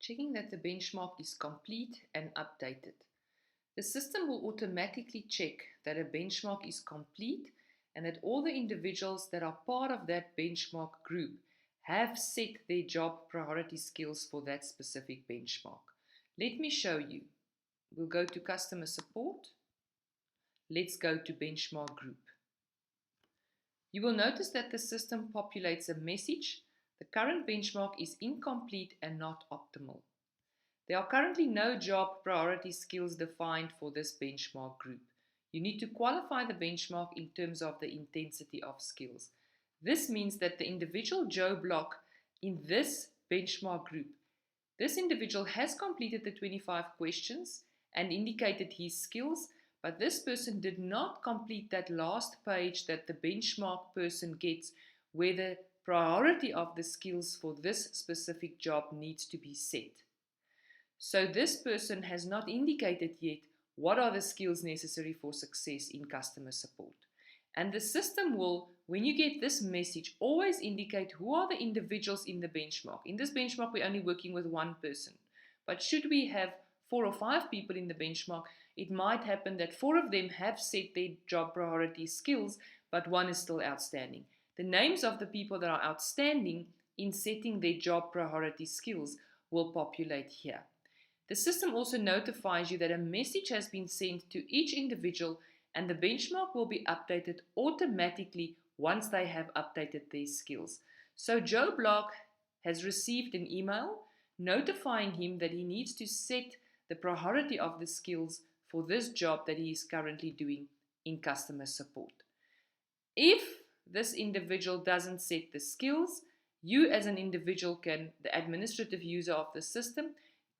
Checking that the benchmark is complete and updated. The system will automatically check that a benchmark is complete and that all the individuals that are part of that benchmark group have set their job priority skills for that specific benchmark. Let me show you. We'll go to customer support. Let's go to benchmark group. You will notice that the system populates a message. The current benchmark is incomplete and not optimal. There are currently no job priority skills defined for this benchmark group. You need to qualify the benchmark in terms of the intensity of skills. This means that the individual Joe Block in this benchmark group, this individual has completed the 25 questions and indicated his skills, but this person did not complete that last page that the benchmark person gets, where the priority of the skills for this specific job needs to be set. So this person has not indicated yet what are the skills necessary for success in customer support. And the system will, when you get this message, always indicate who are the individuals in the benchmark. In this benchmark, we're only working with one person. But should we have 4 or 5 people in the benchmark, it might happen that 4 of them have set their job priority skills, but one is still outstanding. The names of the people that are outstanding in setting their job priority skills will populate here. The system also notifies you that a message has been sent to each individual and the benchmark will be updated automatically once they have updated their skills. So Joe Block has received an email notifying him that he needs to set the priority of the skills for this job that he is currently doing in customer support. If this individual doesn't set the skills, you as an individual the administrative user of the system,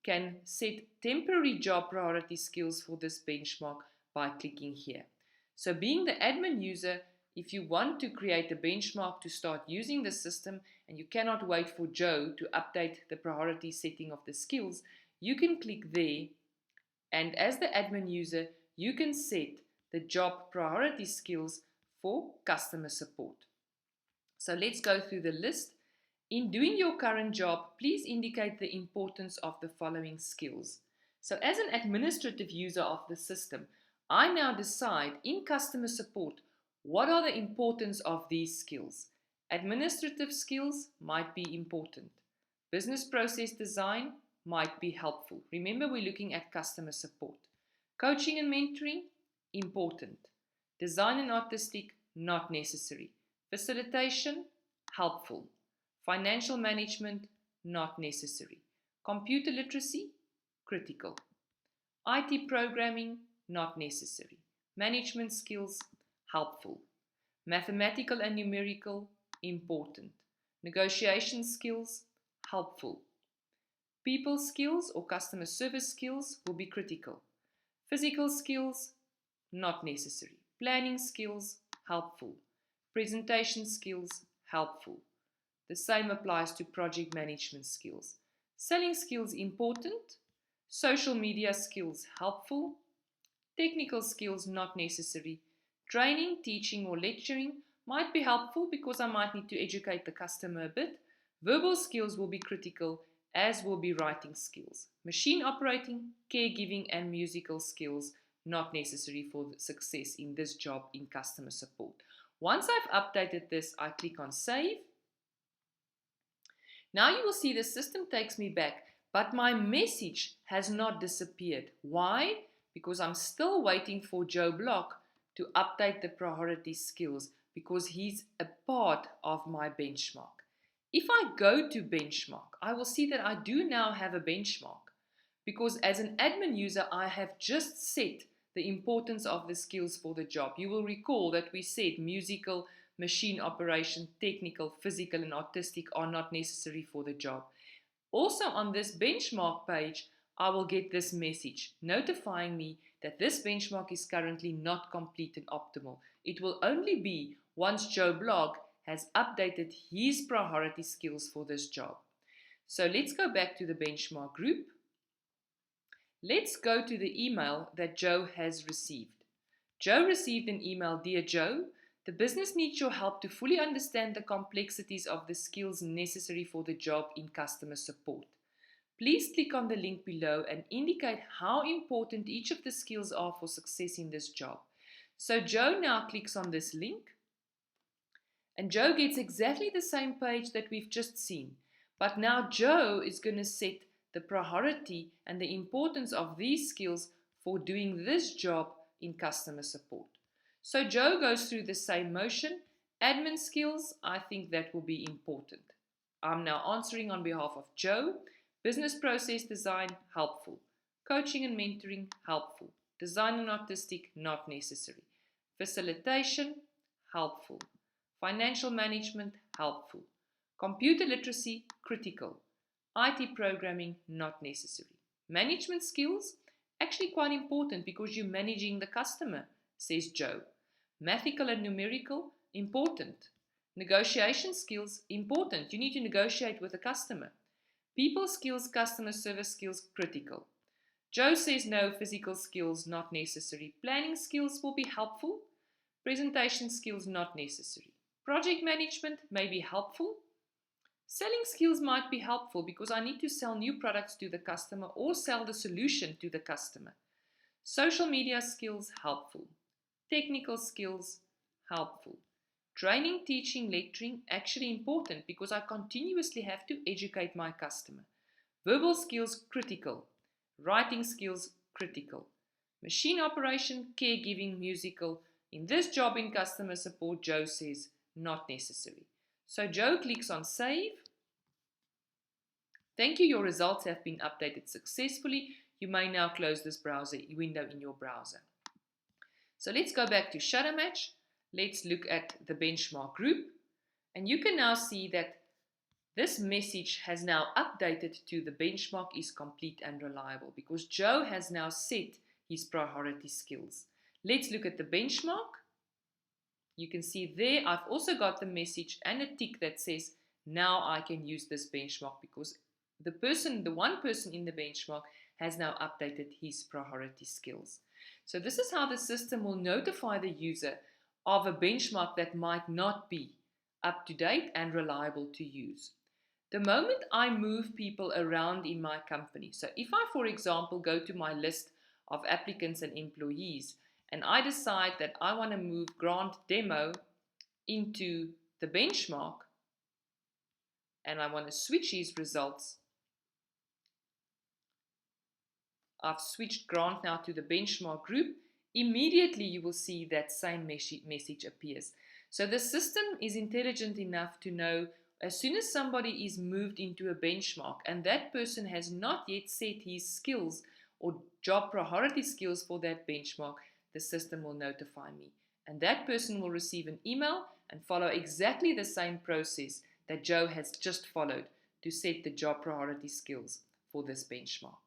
can set temporary job priority skills for this benchmark by clicking here. So being the admin user, if you want to create a benchmark to start using the system and you cannot wait for Joe to update the priority setting of the skills, you can click there and as the admin user, you can set the job priority skills for customer support. So let's go through the list. In doing your current job, please indicate the importance of the following skills. So as an administrative user of the system, I now decide in customer support what are the importance of these skills. Administrative skills might be important. Business process design might be helpful. Remember, we're looking at customer support. Coaching and mentoring, important. Design and artistic, not necessary. Facilitation, helpful. Financial management, not necessary. Computer literacy, critical. IT programming, not necessary. Management skills, helpful. Mathematical and numerical, important. Negotiation skills, helpful. People skills or customer service skills will be critical. Physical skills, not necessary. Planning skills, helpful. Presentation skills, helpful. The same applies to project management skills. Selling skills, important. Social media skills, helpful. Technical skills, not necessary. Training, teaching or lecturing might be helpful because I might need to educate the customer a bit. Verbal skills will be critical, as will be writing skills. Machine operating, caregiving and musical skills, not necessary for success in this job in customer support. Once I've updated this, I click on Save. Now you will see the system takes me back, but my message has not disappeared. Why? Because I'm still waiting for Joe Block to update the priority skills because he's a part of my benchmark. If I go to benchmark, I will see that I do now have a benchmark because as an admin user, I have just set the importance of the skills for the job. You will recall that we said musical, machine operation, technical, physical and artistic are not necessary for the job. Also on this benchmark page, I will get this message notifying me that this benchmark is currently not complete and optimal. It will only be once Joe Block has updated his priority skills for this job. So let's go back to the benchmark group. Let's go to the email that Joe has received. Joe received an email, Dear Joe, the business needs your help to fully understand the complexities of the skills necessary for the job in customer support. Please click on the link below and indicate how important each of the skills are for success in this job. So Joe now clicks on this link, and Joe gets exactly the same page that we've just seen. But now Joe is going to set the priority and the importance of these skills for doing this job in customer support. So Joe goes through the same motion. Admin skills, I think that will be important. I'm now answering on behalf of Joe. Business process design, helpful. Coaching and mentoring, helpful. Design and artistic, not necessary. Facilitation, helpful. Financial management, helpful. Computer literacy, critical. IT programming, not necessary. Management skills, actually quite important because you're managing the customer, says Joe. Mathematical and numerical, important. Negotiation skills, important. You need to negotiate with the customer. People skills, customer service skills, critical. Joe says no, physical skills, not necessary. Planning skills will be helpful. Presentation skills, not necessary. Project management may be helpful. Selling skills might be helpful because I need to sell new products to the customer or sell the solution to the customer. Social media skills, helpful. Technical skills, helpful. Training, teaching, lecturing, actually important because I continuously have to educate my customer. Verbal skills, critical. Writing skills, critical. Machine operation, caregiving, musical. In this job in customer support, Joe says, not necessary. So Joe clicks on Save. Thank you, your results have been updated successfully. You may now close this browser window in your browser. So let's go back to Shadow Match. Let's look at the benchmark group. And you can now see that this message has now updated to the benchmark is complete and reliable because Joe has now set his priority skills. Let's look at the benchmark. You can see there I've also got the message and a tick that says now I can use this benchmark because the one person in the benchmark has now updated his priority skills. So this is how the system will notify the user of a benchmark that might not be up to date and reliable to use. The moment I move people around in my company, so if I, for example, go to my list of applicants and employees and I decide that I want to move Grant Demo into the benchmark and I want to switch his results, I've switched Grant now to the benchmark group, immediately you will see that same message appears. So the system is intelligent enough to know as soon as somebody is moved into a benchmark and that person has not yet set his skills or job priority skills for that benchmark, the system will notify me. And that person will receive an email and follow exactly the same process that Joe has just followed to set the job priority skills for this benchmark.